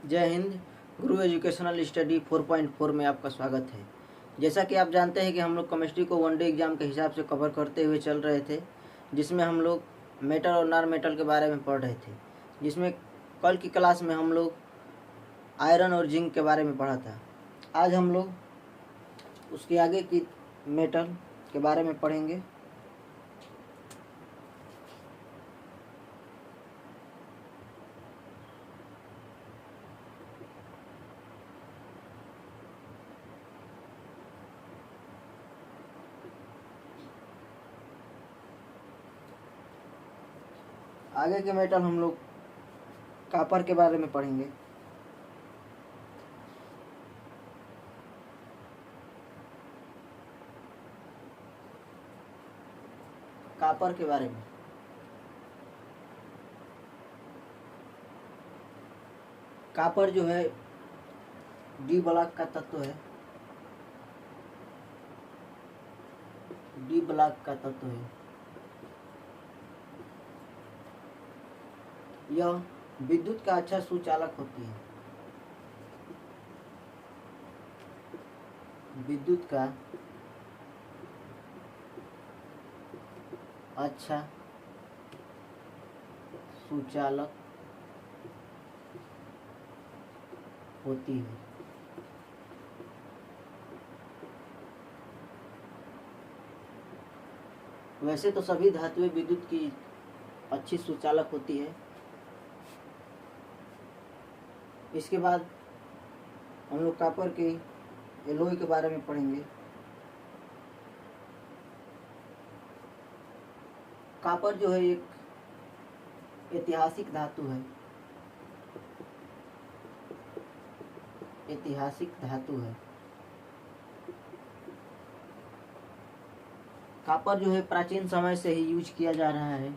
जय हिंद। गुरु educational study 4.4 में आपका स्वागत है। जैसा कि आप जानते हैं कि हम लोग केमिस्ट्री को वनडे एग्जाम के हिसाब से कवर करते हुए चल रहे थे, जिसमें हम लोग मेटल और नॉन मेटल के बारे में पढ़ रहे थे, जिसमें कल की क्लास में हम लोग आयरन और जिंक के बारे में पढ़ा था। आज हम लोग उसके आगे की मेटल के बारे में पढ़ेंगे। आगे के मेटल हम लोग कॉपर के बारे में पढ़ेंगे। कॉपर के बारे में कॉपर जो है डी ब्लॉक का तत्व है। डी ब्लॉक का तत्व है। यह विद्युत का अच्छा सुचालक होती है। विद्युत का अच्छा सुचालक होती है। वैसे तो सभी धातुएं विद्युत की अच्छी सुचालक होती है। इसके बाद हम लोग कॉपर के एलॉय के बारे में पढ़ेंगे। कॉपर जो है एक ऐतिहासिक धातु है। ऐतिहासिक धातु है। कॉपर जो है प्राचीन समय से ही यूज किया जा रहा है।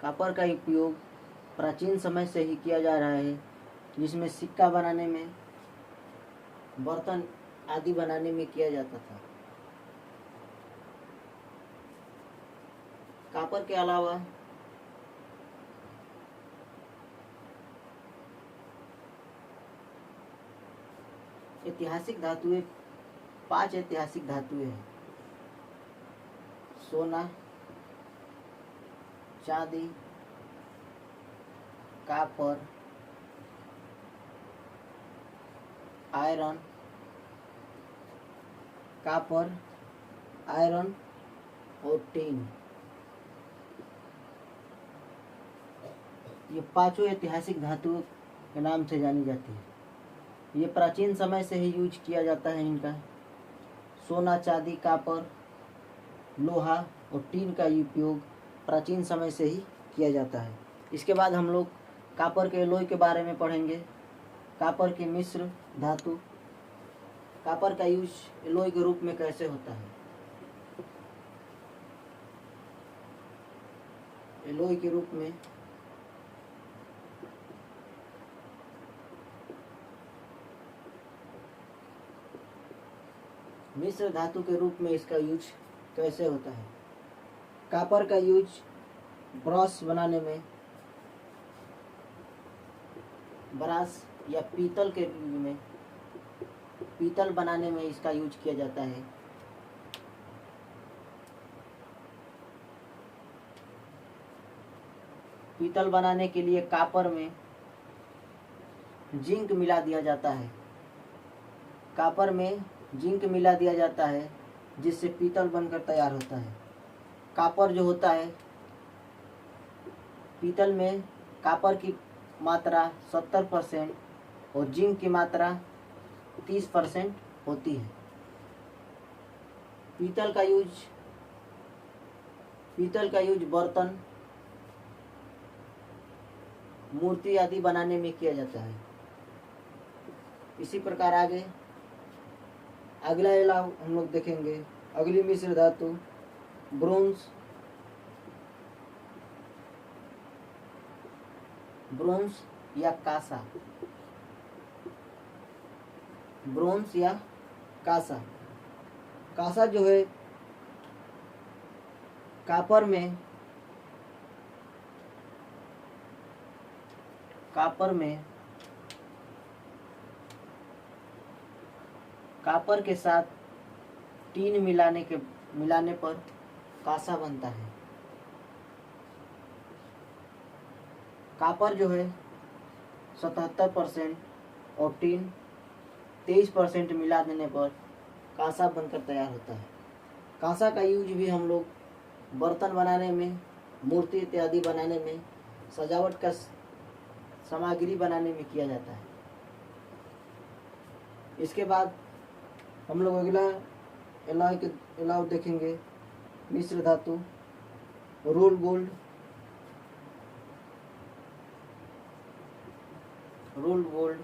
कॉपर का उपयोग प्राचीन समय से ही किया जा रहा है, जिसमें सिक्का बनाने में, बर्तन आदि बनाने में किया जाता था। कॉपर के अलावा ऐतिहासिक धातुएं 5 ऐतिहासिक धातुएं हैं। सोना, चांदी, कॉपर, आयरन, कॉपर, आयरन और टिन। ये पांचों ऐतिहासिक धातुओं के नाम से जानी जाती है। ये प्राचीन समय से ही यूज किया जाता है। इनका सोना, चांदी, कॉपर, लोहा और टीन का उपयोग प्राचीन समय से ही किया जाता है। इसके बाद हम लोग कॉपर के एलॉय के बारे में पढ़ेंगे। कॉपर की मिश्र धातु। कॉपर का यूज एलॉय के रूप में कैसे होता है? एलॉय के रूप में मिश्र धातु के रूप में इसका यूज कैसे होता है? कॉपर का यूज ब्रश बनाने में, ब्रश या पीतल के में, पीतल बनाने में इसका यूज किया जाता है। पीतल बनाने के लिए कॉपर में जिंक मिला दिया जाता है। कॉपर में जिंक मिला दिया जाता है, जिससे पीतल बनकर तैयार होता है। कॉपर जो होता है, पीतल में कॉपर की मात्रा 70% और जिंक की मात्रा 30% होती है। पीतल का यूज बर्तन, मूर्ति आदि बनाने में किया जाता है। इसी प्रकार आगे अगला इलाव हम लोग देखेंगे। अगली मिश्र धातु ब्रोंज। ब्रोंज या कांसा। ब्रोंज या कांसा। कांसा जो है कॉपर में कापर के साथ टीन मिलाने पर कांसा बनता है। कापर जो है 77% और टीन 23% मिला देने पर कांसा बनकर तैयार होता है। कांसा का यूज भी हम लोग बर्तन बनाने में, मूर्ति इत्यादि बनाने में, सजावट का सामग्री बनाने में किया जाता है। इसके बाद हम लोग अगला एलाव देखेंगे, मिश्र धातु, रोल गोल्ड। रोल गोल्ड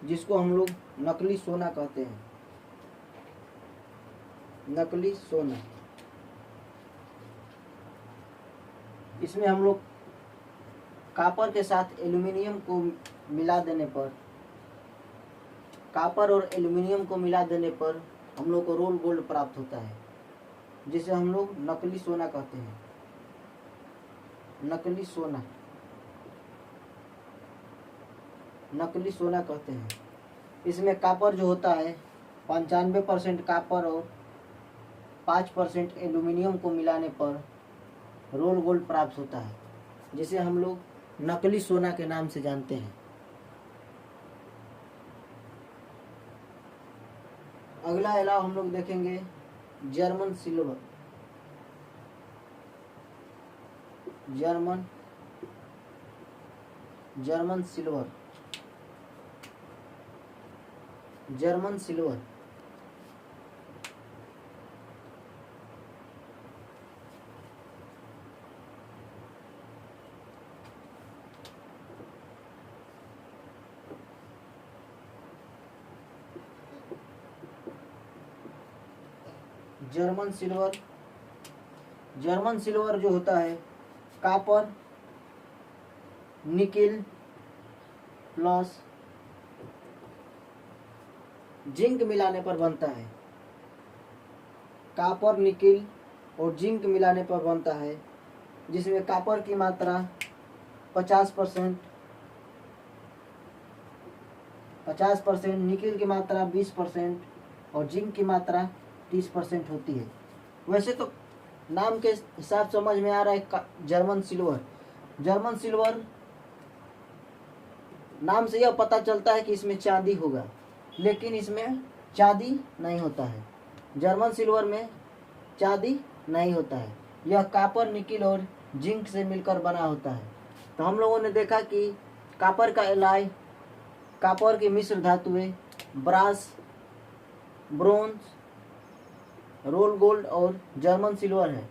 जिसको हम लोग नकली सोना कहते हैं। नकली सोना, इसमें हम लोग कापर के साथ एल्यूमिनियम को मिला देने पर, कापर और एल्यूमिनियम को मिला देने पर हम लोग को रोल गोल्ड प्राप्त होता है, जिसे हम लोग नकली सोना कहते हैं। नकली सोना कहते हैं। इसमें कापर जो होता है 95% कापर और 5% एल्यूमिनियम को मिलाने पर रोल गोल्ड प्राप्त होता है, जिसे हम लोग नकली सोना के नाम से जानते हैं। अगला एलाव हम लोग देखेंगे German silver. German silver German silver जो होता है कापर निकिल प्लस जिंक मिलाने पर बनता है। कापर, निकिल और जिंक मिलाने पर बनता है, जिसमें कापर की मात्रा 50%, निकिल की मात्रा 20% और जिंक की मात्रा 30% होती है। वैसे तो नाम के हिसाब समझ में आ रहा है जर्मन सिल्वर नाम से यह पता चलता है कि इसमें चांदी होगा, लेकिन इसमें चांदी नहीं होता है। जर्मन सिल्वर में चांदी नहीं होता है। यह कापर, निकिल और जिंक से मिलकर बना होता है। तो हम लोगों ने देखा कि कापर का एलॉय, कापर की मिश्र धातुएं ब्रास, ब्रोंज, रोल गोल्ड और जर्मन सिल्वर है,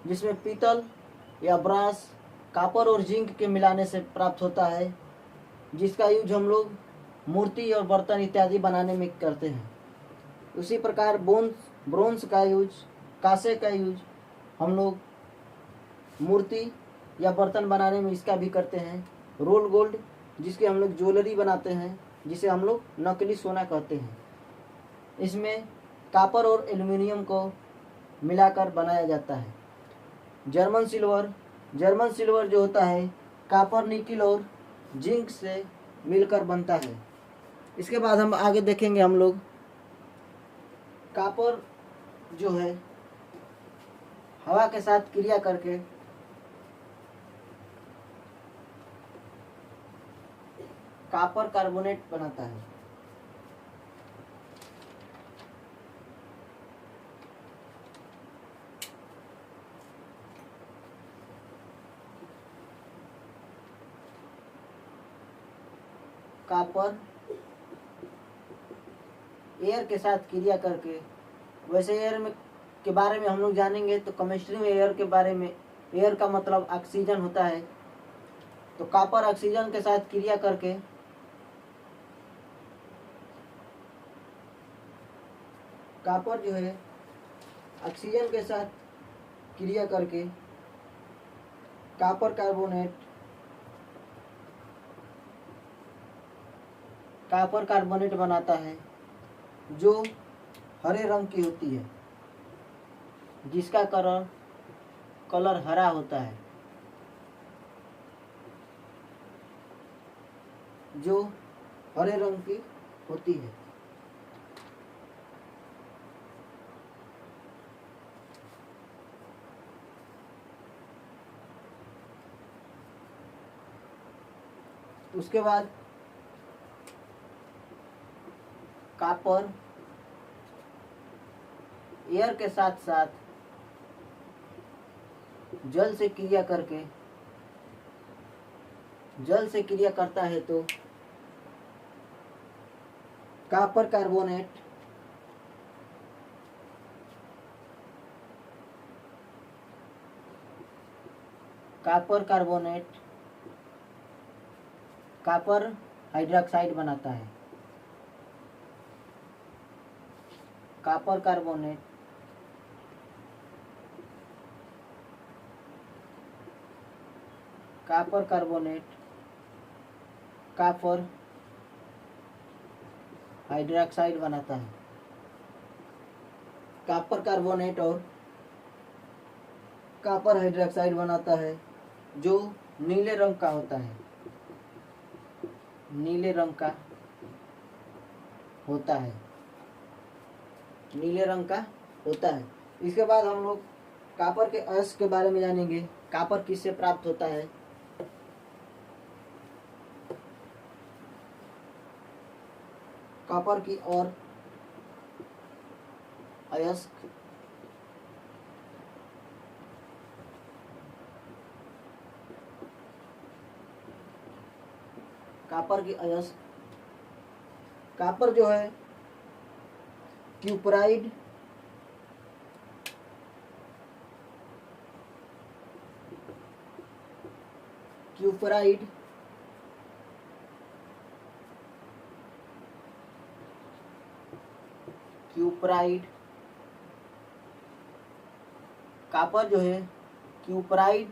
जिसमें पीतल या ब्रास कापर और जिंक के मिलाने से प्राप्त होता है, जिसका यूज हम लोग मूर्ति और बर्तन इत्यादि बनाने में करते हैं। उसी प्रकार ब्रोंज का यूज, कांसे का यूज हम लोग मूर्ति या बर्तन बनाने में इसका भी करते हैं। रोल गोल्ड जिसके हम लोग ज्वेलरी बनाते हैं, जिसे हम लोग नकली सोना कहते हैं। इसमें कापर और एल्यूमिनियम को मिलाकर बनाया जाता है। जर्मन सिल्वर जो होता है कापर, निकिल और जिंक से मिलकर बनता है। इसके बाद हम आगे देखेंगे हम लोग कापर जो है हवा के साथ क्रिया करके कापर कार्बोनेट बनाता है। कापर एयर के साथ क्रिया करके, वैसे एयर में के बारे में हम लोग जानेंगे तो केमिस्ट्री में एयर का मतलब ऑक्सीजन होता है। तो कापर ऑक्सीजन के साथ क्रिया करके कापर जो है ऑक्सीजन के साथ क्रिया करके कापर कॉपर कार्बोनेट बनाता है जो हरे रंग की होती है, जिसका कलर हरा होता है, जो हरे रंग की होती है। उसके बाद कॉपर एयर के साथ साथ जल से क्रिया करता है तो कॉपर कार्बोनेट कॉपर हाइड्रोक्साइड बनाता है। कॉपर कार्बोनेट कॉपर हाइड्रोक्साइड बनाता है। कॉपर कार्बोनेट और कॉपर हाइड्रोक्साइड बनाता है जो नीले रंग का होता है, नीले रंग का होता है। इसके बाद हम लोग कॉपर के अयस्क के बारे में जानेंगे। कॉपर किससे प्राप्त होता है? कॉपर की और अयस्क कॉपर जो है क्यूपराइड कॉपर जो है क्यूपराइड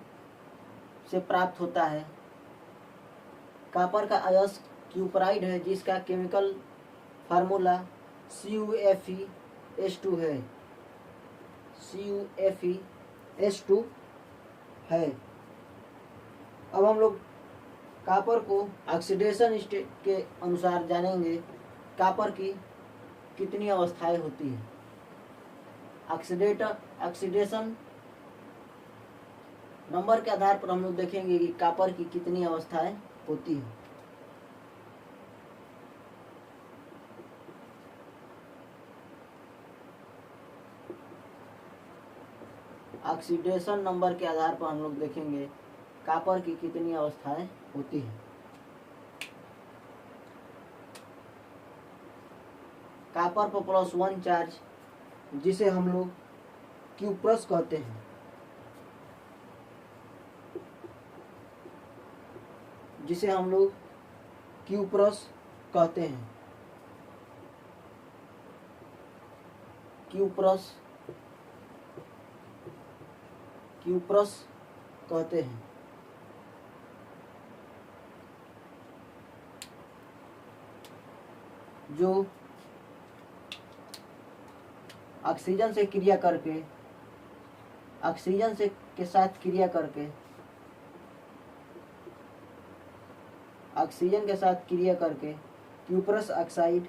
से प्राप्त होता है। कॉपर का अयस्क क्यूपराइड है जिसका केमिकल फार्मूला CuFeS2 है। CuFeS2 है। अब हम लोग कॉपर को ऑक्सीडेशन स्टेट के अनुसार जानेंगे। कॉपर की कितनी अवस्थाएं होती है? ऑक्सीडेशन नंबर के आधार पर हम लोग देखेंगे कि कॉपर की कितनी अवस्थाएं होती है। ऑक्सीडेशन नंबर के आधार पर हम लोग देखेंगे कॉपर की कितनी अवस्थाएं होती है। कॉपर पर +1 चार्ज जिसे हम लोग क्यूप्रस कहते हैं, क्यूप्रस कहते हैं। जो ऑक्सीजन के साथ क्रिया करके क्यूप्रस ऑक्साइड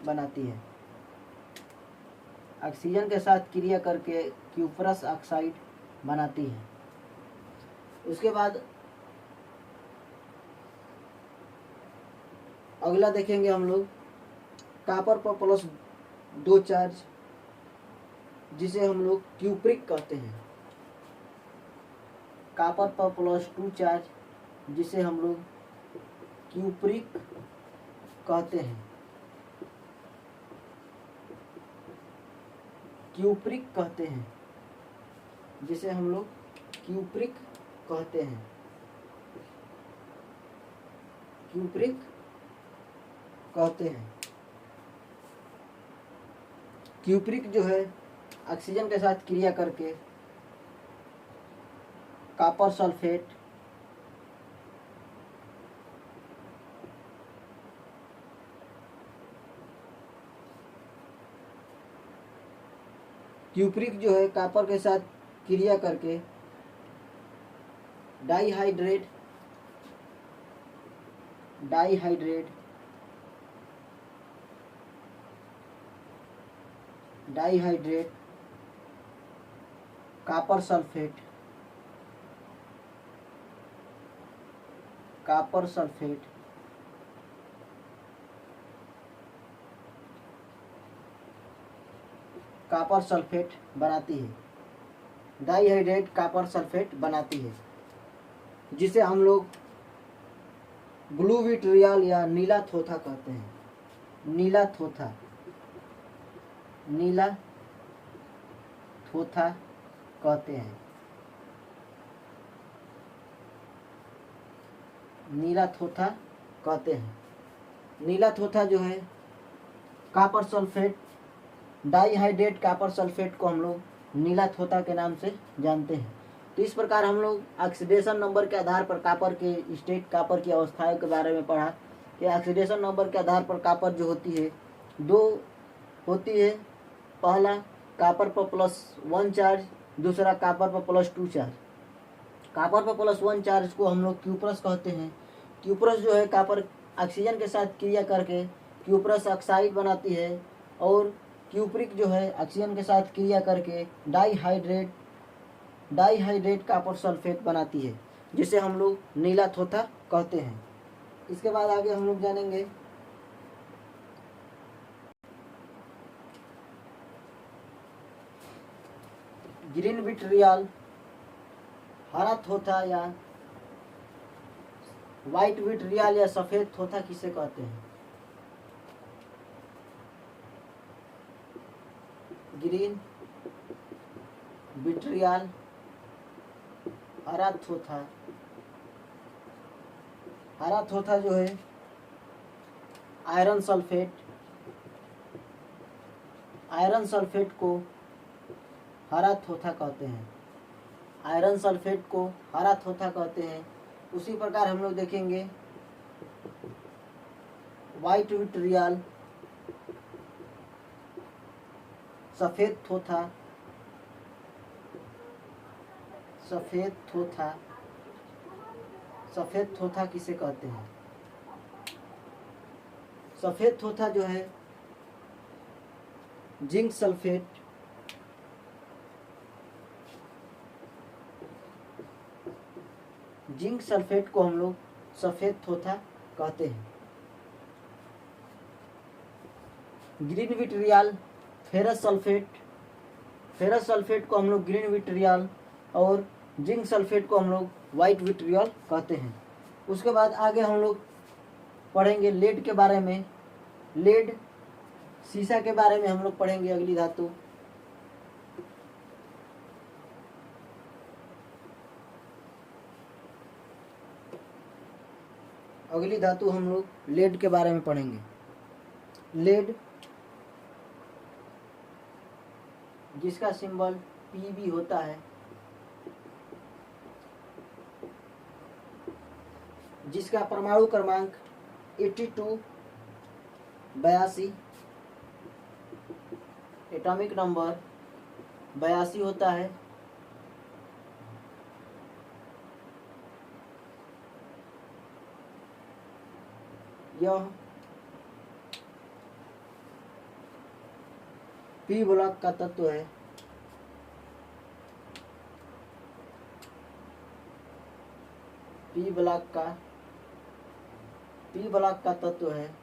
बनाती है। उसके बाद अगला देखेंगे हम लोग कॉपर पर +2 चार्ज जिसे हम लोग क्यूप्रिक कहते हैं। कॉपर पर +2 चार्ज जिसे हम लोग क्यूप्रिक कहते हैं। जिसे हम लोग क्यूप्रिक कहते हैं। क्यूप्रिक जो है ऑक्सीजन के साथ क्रिया करके कॉपर सल्फेट क्यूप्रिक जो है कॉपर के साथ क्रिया करके डाईहाइड्रेट कॉपर सल्फेट बनाती है, डाईहाइड्रेट कॉपर सल्फेट बनाती है, जिसे हम लोग ब्लू विट्रियल या नीला थोथा कहते हैं। नीला थोथा कहते हैं। नीला थोथा जो है copper sulphate, dihydrate copper sulphate को हम लोग नीला थोथा के नाम से जानते हैं। तो इस प्रकार हम लोग ऑक्सीडेशन नंबर के आधार पर कॉपर के स्टेट, कॉपर की अवस्थाओं के बारे में पढ़ा कि ऑक्सीडेशन नंबर के आधार पर कॉपर जो होती है दो होती है। पहला कॉपर पर +1 चार्ज, दूसरा कॉपर पर +2 चार्ज। कॉपर पर +1 चार्ज को हम लोग क्यूप्रस कहते हैं। क्यूप्रस जो है कॉपर ऑक्सीजन के साथ क्रिया करके क्यूप्रस ऑक्साइड बनाती है, और क्यूप्रिक जो है ऑक्सीजन के साथ क्रिया करके डाईहाइड्रेट कॉपर सल्फेट बनाती है, जिसे हम लोग नीला थोथा कहते हैं। इसके बाद आगे हम लोग जानेंगे ग्रीन विट्रियल, हरा थोथा या व्हाइट विट्रियल या सफेद थोथा किसे कहते हैं। ग्रीन विट्रियल, हरा थोथा जो है आयरन सल्फेट को हरा थोथा कहते हैं। उसी प्रकार हम लोग देखेंगे व्हाइट विट्रियल, सफेद थोथा किसे कहते हैं। सफेद थोथा जो है जिंक सल्फेट को हम लोग सफेद थोथा कहते हैं। ग्रीन विट्रियल, फेरस सल्फेट को हम लोग ग्रीन विट्रियल और जिंक सल्फेट को हम लोग व्हाइट विट्रियल कहते हैं। उसके बाद आगे हम लोग पढ़ेंगे लेड के बारे में। लेड सीसा के बारे में हम लोग पढ़ेंगे। अगली धातु हम लोग लेड के बारे में पढ़ेंगे। लेड जिसका सिंबल Pb होता है, जिसका परमाणु क्रमांक 82 एटॉमिक नंबर 82 होता है। यह पी ब्लॉक का तत्व है। पी ब्लॉक का तत्व है।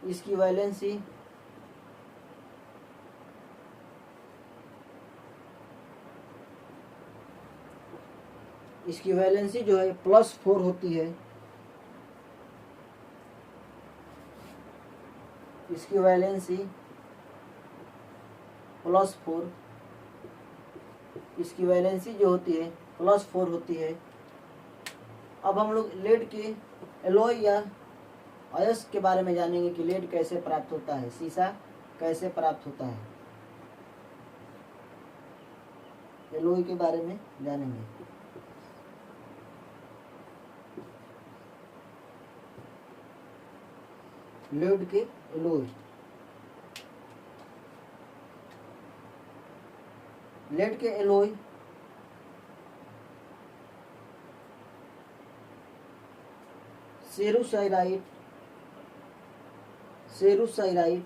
इसकी वैलेंसी जो है +4 होती है। इसकी वैलेंसी +4, इसकी वैलेंसी जो होती है +4 होती है। अब हम लोग लेड के एलॉय या अयस्क के बारे में जानेंगे कि लेड कैसे प्राप्त होता है, सीसा कैसे प्राप्त होता है। एलॉय के बारे में जानेंगे। लेड के एलॉय लेड के एलॉय सेरुसाइराइड, सेरुसाइराइड,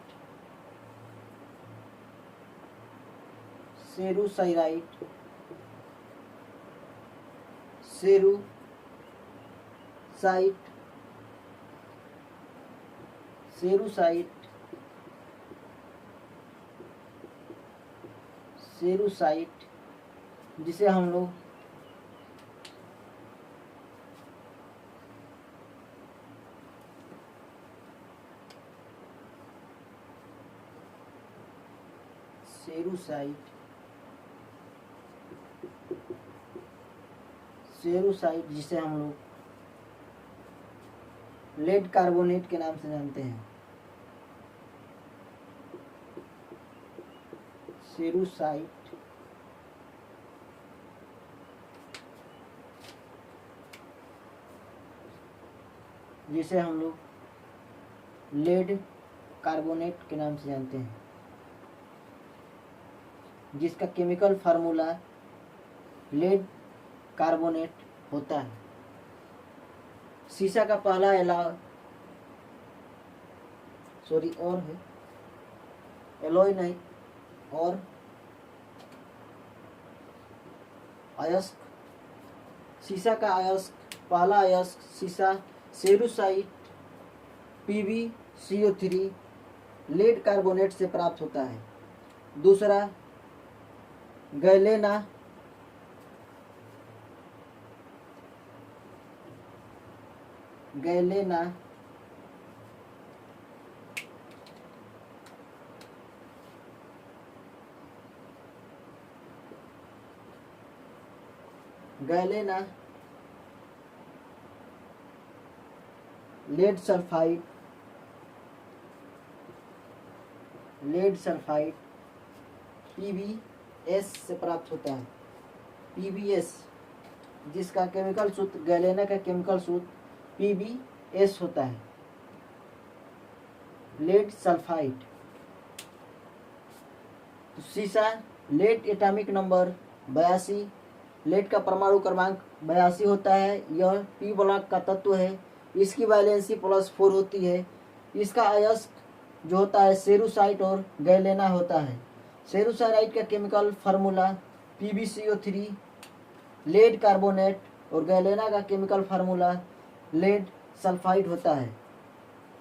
सेरुसाइराइड, सेरुसाइट, सेरुसाइट, सेरुसाइट, जिसे हम लोग सेरुसाइट, सेरुसाइट जिसे हम लोग लेड कार्बोनेट के नाम से जानते हैं, सेरुसाइट, जिसे हम लोग लेड कार्बोनेट के नाम से जानते हैं, जिसका केमिकल फार्मूला लेड कार्बोनेट होता है। सीसा का पहला और है एलॉय नहीं, और अयस्क, सीसा का अयस्क, पहला अयस्क सीसा सेरुसाइट PbCO3 लेड कार्बोनेट से प्राप्त होता है। दूसरा galena, galena galena lead sulphide, lead sulphide PbS से प्राप्त होता है। PbS जिसका केमिकल सूत्र, गैलेना का केमिकल सूत्र PbS होता है, लेड सल्फाइड। तो सीसा लेड एटॉमिक नंबर 82, लेड का परमाणु क्रमांक 82 होता है। यह P ब्लॉक का तत्व है। इसकी वैलेंसी +4 होती है। इसका अयस्क जो होता है सेरुसाइट और गैलेना होता है। सेरुसाइराइड का chemical formula PbCO3 lead carbonate, और गैलेना का केमिकल फार्मूला लेड सल्फाइड होता है।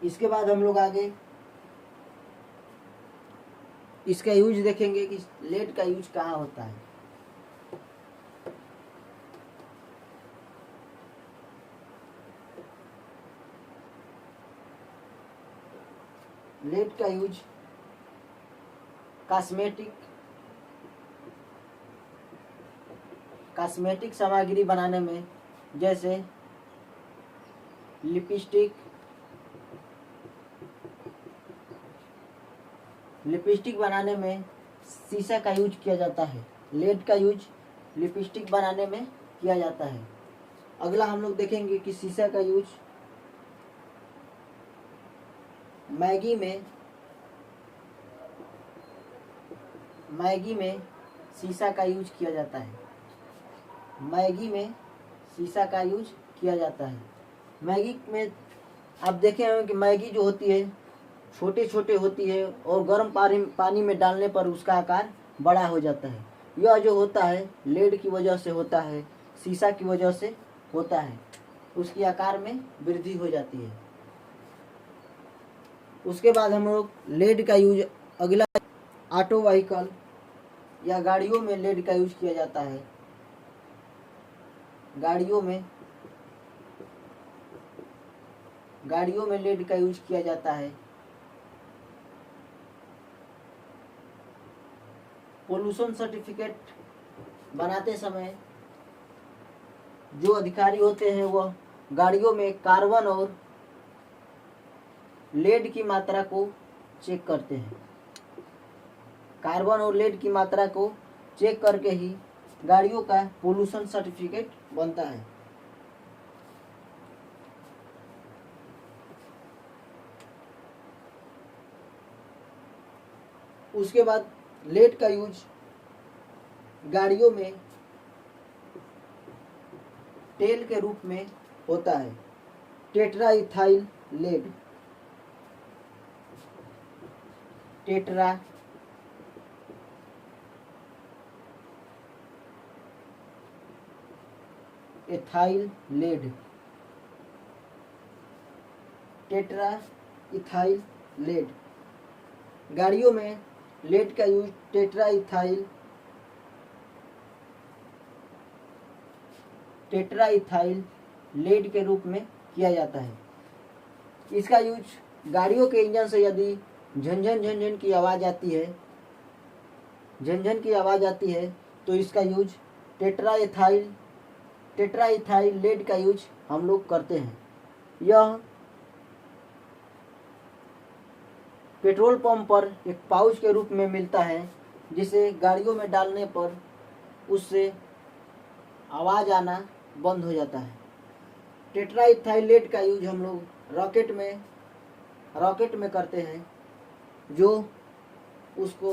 इसके बाद हम लोग आगे इसका यूज देखेंगे कि लेड का यूज कहाँ होता है। लेड का यूज कॉस्मेटिक सामग्री बनाने में, जैसे लिपस्टिक बनाने में सीसा का यूज किया जाता है। लेड का यूज लिपस्टिक बनाने में किया जाता है। अगला हम लोग देखेंगे कि सीसा का यूज मैगी में सीसा का यूज किया जाता है। मैगी में सीसा का यूज किया जाता है। मैगी में आप देखे होंगे कि मैगी जो होती है छोटे छोटे होती है, और गर्म पानी में डालने पर उसका आकार बड़ा हो जाता है। यह जो होता है लेड की वजह से होता है, सीसा की वजह से होता है। उसकी आकार में वृद्धि हो जाती है। उसके बाद हम लोग लेड का यूज, अगला ऑटो व्हीकल या गाड़ियों में लेड का यूज किया जाता है। गाड़ियों में लेड का यूज किया जाता है। पोल्यूशन सर्टिफिकेट बनाते समय जो अधिकारी होते हैं वह गाड़ियों में कार्बन और लेड की मात्रा को चेक करते हैं। कार्बन और लेड की मात्रा को चेक करके ही गाड़ियों का पोल्यूशन सर्टिफिकेट बनता है। उसके बाद लेड का यूज गाड़ियों में तेल के रूप में होता है। Tetra ethyl lead, tetra ethyl lead, tetra ethyl lead. गाड़ियों में लेड का यूज टेट्रा इथाइल लेड के रूप में किया जाता है। इसका यूज गाड़ियों के इंजन से यदि झनझन झनझन की आवाज़ आती है, झनझन की आवाज़ आती है, तो इसका यूज टेट्रा इथाइल लेड का यूज हम लोग करते हैं। यह पेट्रोल पंप पर एक पाउच के रूप में मिलता है, जिसे गाड़ियों में डालने पर उससे आवाज़ आना बंद हो जाता है। टेट्रा इथाइल लेड का यूज हम लोग रॉकेट में करते हैं, जो उसको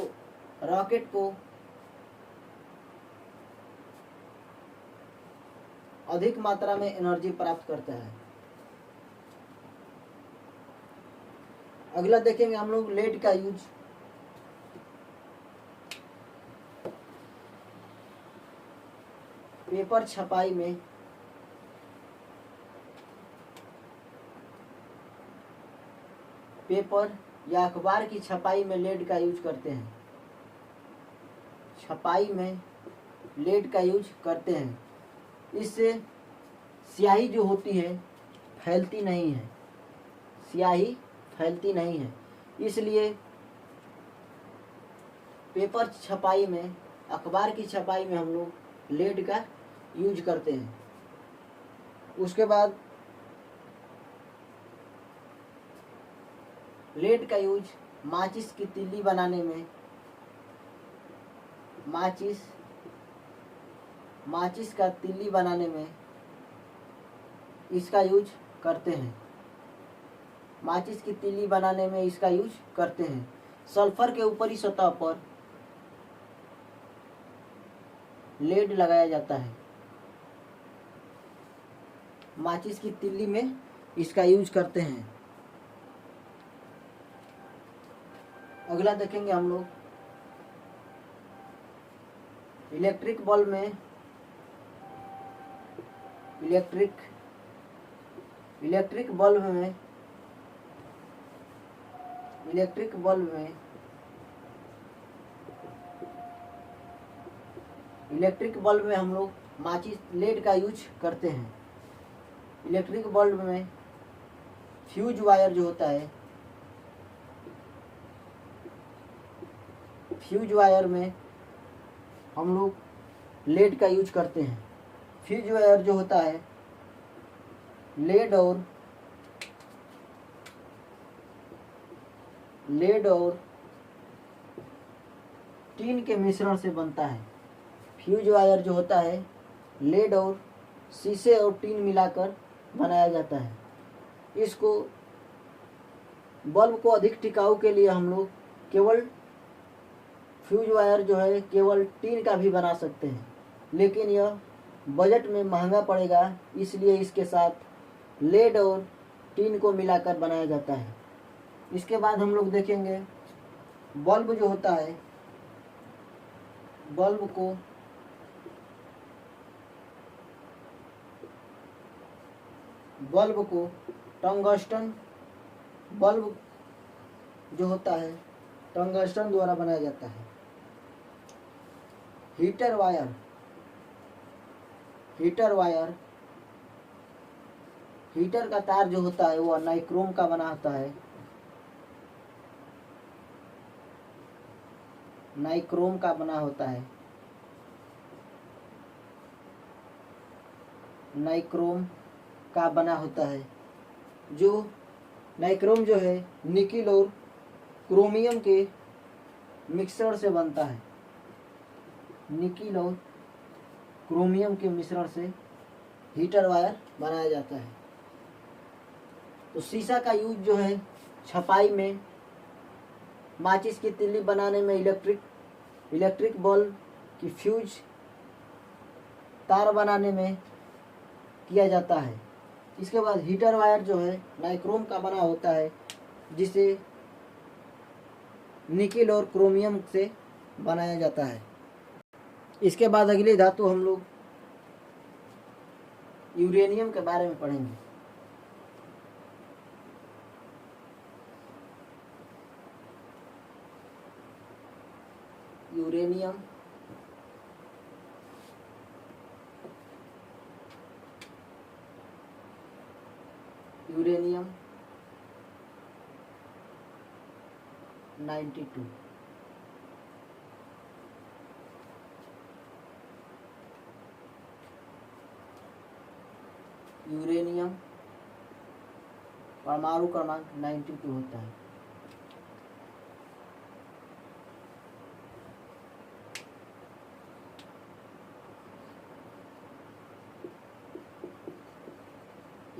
रॉकेट को अधिक मात्रा में एनर्जी प्राप्त करता है। अगला देखेंगे हम लोग लेड का यूज पेपर छपाई में, पेपर या अखबार की छपाई में लेड का यूज करते हैं। छपाई में लेड का यूज करते हैं। इससे स्याही जो होती है फैलती नहीं है, स्याही फैलती नहीं है। इसलिए पेपर छपाई में, अखबार की छपाई में हम लोग लेड का यूज करते हैं। उसके बाद लेड का यूज माचिस की तिल्ली बनाने में, माचिस का तिल्ली बनाने में इसका यूज करते हैं। माचिस की तिल्ली बनाने में इसका यूज करते हैं। सल्फर के ऊपरी सतह पर लेड लगाया जाता है। माचिस की तिल्ली में इसका यूज करते हैं। अगला देखेंगे हम लोग इलेक्ट्रिक बल्ब में, इलेक्ट्रिक बल्ब में हम लोग माचिस लेड का यूज करते हैं। इलेक्ट्रिक बल्ब में फ्यूज वायर जो होता है, फ्यूज वायर में हम लोग लेड का यूज करते हैं। फ्यूज वायर जो होता है लेड और टीन के मिश्रण से बनता है। फ्यूज वायर जो होता है लेड और शीशे और टीन मिलाकर बनाया जाता है। इसको बल्ब को अधिक टिकाऊ के लिए हम लोग केवल फ्यूज वायर जो है केवल टीन का भी बना सकते हैं, लेकिन यह बजट में महंगा पड़ेगा, इसलिए इसके साथ लेड और टीन को मिलाकर बनाया जाता है। इसके बाद हम लोग देखेंगे बल्ब जो होता है, बल्ब को टंगस्टन बल्ब जो होता है टंगस्टन द्वारा बनाया जाता है। हीटर का तार जो होता है वह नाइक्रोम का बना होता है। नाइक्रोम का बना होता है। नाइक्रोम का बना होता है। जो नाइक्रोम जो है निकिल और क्रोमियम के मिक्सर से बनता है। निकिल और क्रोमियम के मिश्रण से हीटर वायर बनाया जाता है। तो शीशा का यूज जो है छपाई में, माचिस की तिल्ली बनाने में, इलेक्ट्रिक बल्ब कि फ्यूज तार बनाने में किया जाता है। इसके बाद हीटर वायर जो है नाइक्रोम का बना होता है, जिसे निकिल और क्रोमियम से बनाया जाता है। इसके बाद अगली धातु हम लोग यूरेनियम के बारे में पढ़ेंगे। यूरेनियम यूरेनियम 92 यूरेनियम परमाणु क्रमांक 92 होता है।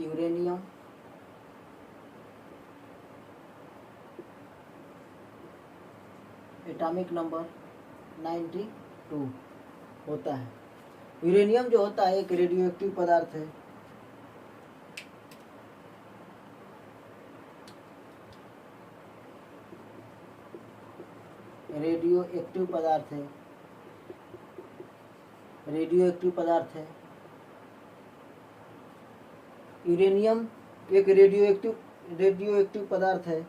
यूरेनियम एटॉमिक नंबर 92 होता है। यूरेनियम जो होता है एक रेडियोएक्टिव पदार्थ है। रेडियोएक्टिव पदार्थ है। रेडियोएक्टिव पदार्थ है। यूरेनियम एक रेडियोएक्टिव पदार्थ है।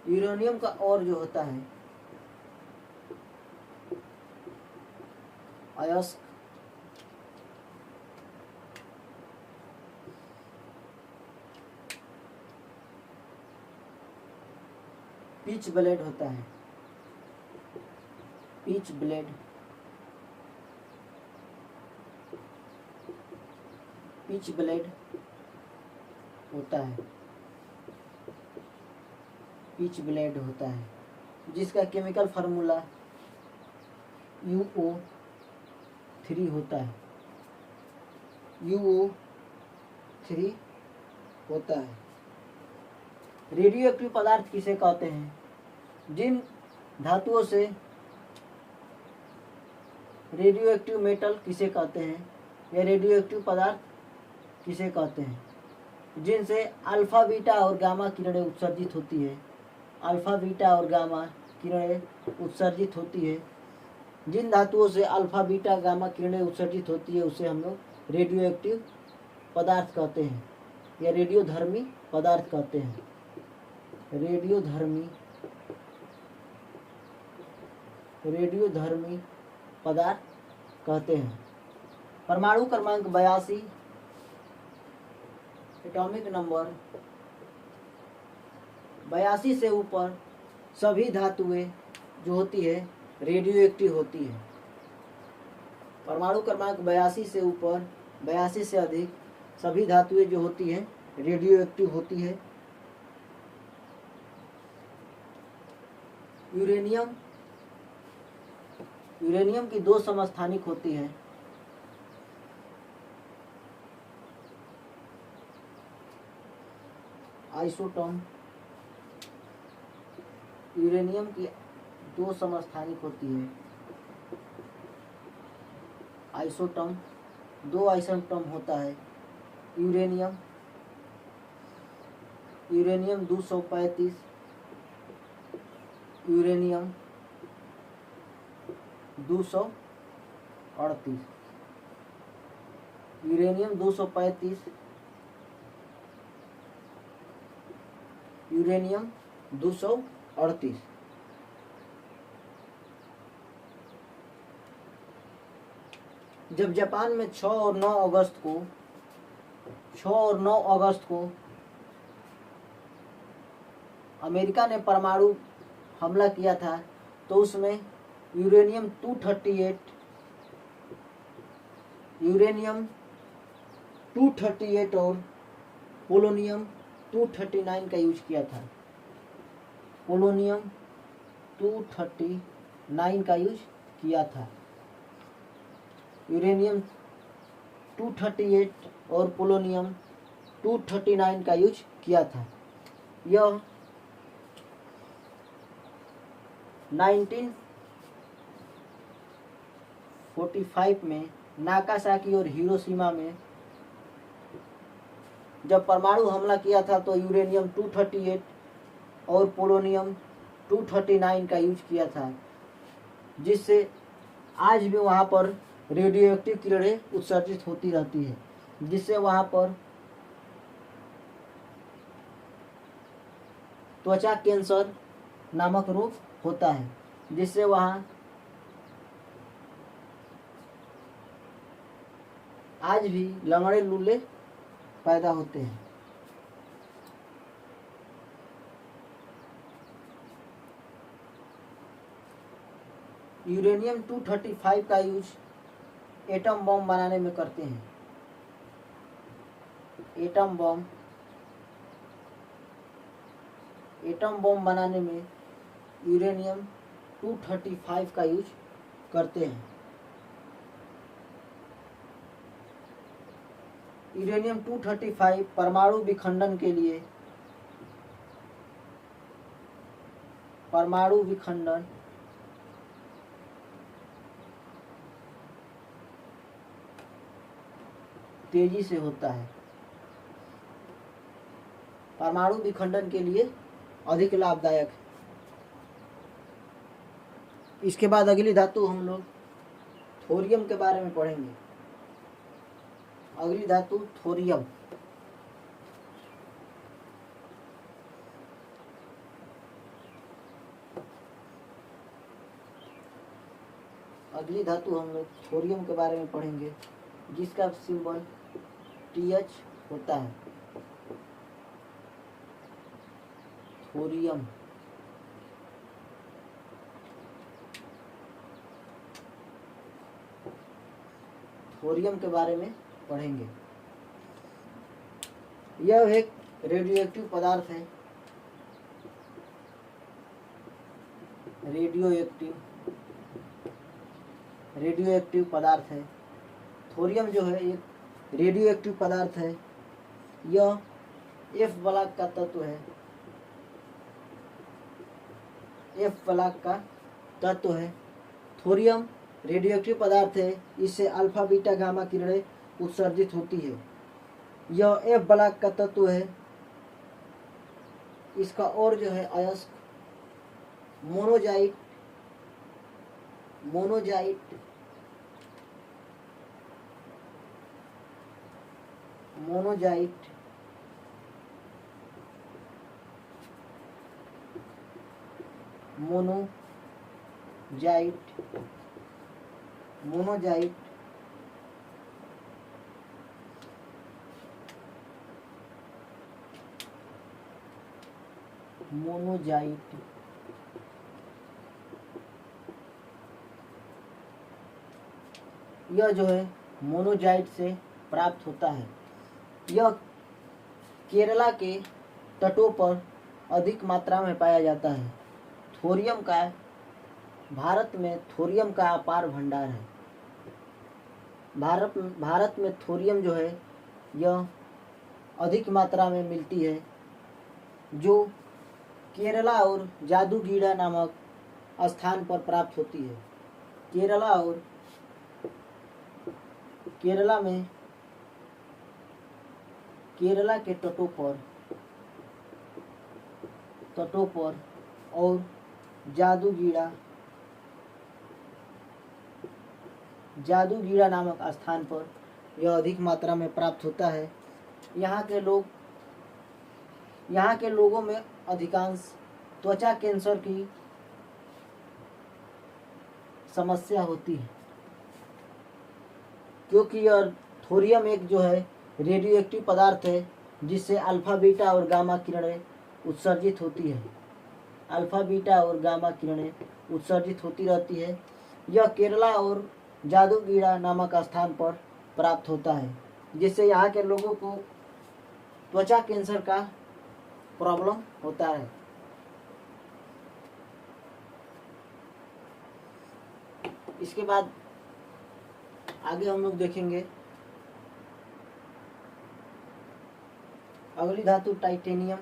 यूरेनियम का और जो होता है अयस्क, पिच ब्लेड होता है। पिच ब्लेड पिच ब्लेड होता है। पिच ब्लेड होता है, जिसका केमिकल फार्मूला UO3 होता है। UO3 होता है। रेडियोएक्टिव पदार्थ किसे कहते हैं? जिन धातुओं से रेडियोएक्टिव मेटल किसे कहते हैं, या रेडियोएक्टिव पदार्थ किसे कहते हैं? जिनसे अल्फा बीटा और गामा किरणें उत्सर्जित होती है। अल्फा बीटा और गामा किरणें उत्सर्जित होती है। जिन धातुओं से अल्फा बीटा गामा किरणें उत्सर्जित होती है उसे हम लोग रेडियोएक्टिव पदार्थ कहते हैं, या रेडियोधर्मी पदार्थ कहते हैं। रेडियोधर्मी पदार्थ कहते हैं। परमाणु क्रमांक 82 एटॉमिक नंबर 82 से ऊपर सभी धातुएं जो होती है रेडियोएक्टिव होती है। परमाणु क्रमांक 82 से ऊपर, 82 से अधिक सभी धातुएं जो होती हैं रेडियोएक्टिव होती है। यूरेनियम की 2 समस्थानिक होती है। आइसोटॉम। यूरेनियम की 2 समस्थानिक होती है। आइसोटॉम 2 आइसोटॉम होता है। Uranium 235, uranium 238, uranium 235, uranium 238। जब जापान में 6 और 9 अगस्त को अमेरिका ने परमाणु हमला किया था, तो उसमें यूरेनियम 238 और पोलोनियम 239 का यूज किया था। पोलोनियम 239 का यूज किया था। यूरेनियम 238 और पोलोनियम 239 का यूज किया था। यह 1945 में नागासाकी और हिरोशिमा में जब परमाणु हमला किया था तो यूरेनियम 238 और पोलोनियम 239 का यूज किया था, जिससे आज भी वहाँ पर रेडियो एक्टिव किरणें उत्सर्जित होती रहती है, जिससे वहाँ पर त्वचा कैंसर नामक रोग होता है, जिससे वहाँ आज भी लंगड़े लूले पैदा होते हैं। यूरेनियम 235 का यूज एटम बम बनाने में करते हैं। एटम बम बनाने में यूरेनियम 235 का यूज करते हैं। यूरेनियम 235 परमाणु विखंडन के लिए तेजी से होता है। परमाणु विखंडन के लिए अधिक लाभदायक है। इसके बाद अगली धातु हम लोग थोरियम के बारे में पढ़ेंगे। अगली धातु थोरियम। अगली धातु हम लोग थोरियम के बारे में पढ़ेंगे, जिसका सिंबल TH होता है। थोरियम के बारे में पढ़ेंगे। यह एक रेडियो एक्टिव पदार्थ है। रेडियो एक्टिव पदार्थ है। थोरियम जो है एक रेडियो एक्टिव पदार्थ है। यह F ब्लॉक का तत्व है। F ब्लॉक का तत्व है। थोरियम रेडियो एक्टिव पदार्थ है। इससे अल्फा बीटा गामा किरणें उत्सर्जित होती है। यह F ब्लॉक का तत्व है। इसका और जो है अयस्क मोनोजाइट यह जो है मोनोजाइट से प्राप्त होता है। यह केरला के तटों पर अधिक मात्रा में पाया जाता है। भारत में थोरियम का अपार भंडार है। भारत में थोरियम जो है यह अधिक मात्रा में मिलती है, जो केरला और जादूगीड़ा नामक स्थान पर प्राप्त होती है। केरला के तटों पर और जादूगीड़ा नामक स्थान पर यह अधिक मात्रा में प्राप्त होता है। यहाँ के लोगों में अधिकांश त्वचा कैंसर की समस्या होती है, क्योंकि यह थोरियम एक जो है रेडियो एक्टिव पदार्थ है, जिससे अल्फा बीटा और गामा किरणें उत्सर्जित होती है। रहती है। यह केरला और जादूगीड़ा नामक स्थान पर प्राप्त होता है, जिससे यहाँ के लोगों को त्वचा कैंसर का प्रॉब्लम होता है। इसके बाद आगे हम लोग देखेंगे अगली धातु टाइटेनियम।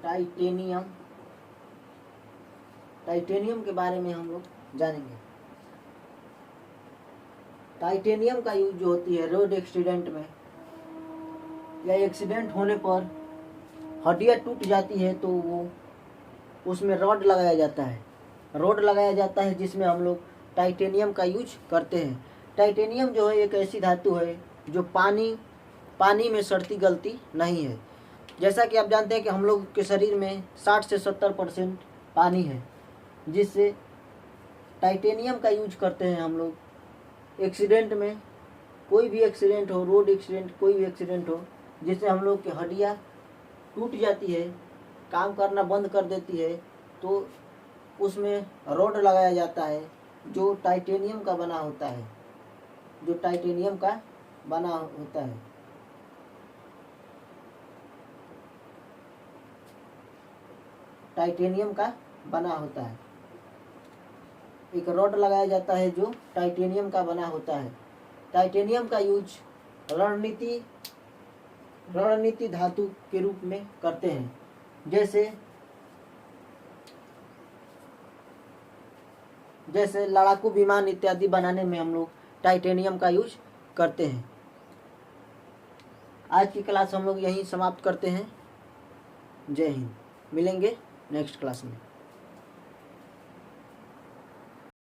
टाइटेनियम, टाइटेनियम के बारे में हम लोग जानेंगे। टाइटेनियम का यूज जो होती है रोड एक्सीडेंट में या एक्सीडेंट होने पर हड्डियाँ टूट जाती है तो वो उसमें रॉड लगाया जाता है, रॉड लगाया जाता है जिसमें हम लोग टाइटेनियम का यूज करते हैं। टाइटेनियम जो है एक ऐसी धातु है जो पानी में सड़ती गलती नहीं है। जैसा कि आप जानते हैं कि हम लोग के शरीर में 60 से 70% पानी है, जिससे टाइटेनियम का यूज करते हैं हम लोग एक्सीडेंट में। कोई भी एक्सीडेंट हो, रोड एक्सीडेंट, कोई भी एक्सीडेंट हो जिससे हम लोग की हड्डियाँ टूट जाती है, काम करना बंद कर देती है, तो उसमें रॉड लगाया जाता है जो टाइटेनियम का बना होता है, जो टाइटेनियम का बना होता है। टाइटेनियम का बना होता है, एक रॉड लगाया जाता है जो टाइटेनियम का बना होता है। टाइटेनियम का यूज रणनीति धातु के रूप में करते हैं। जैसे लड़ाकू विमान इत्यादि बनाने में हम लोग टाइटेनियम का यूज करते हैं। आज की क्लास हम लोग यहीं समाप्त करते हैं। जय हिंद। मिलेंगे नेक्स्ट क्लास में।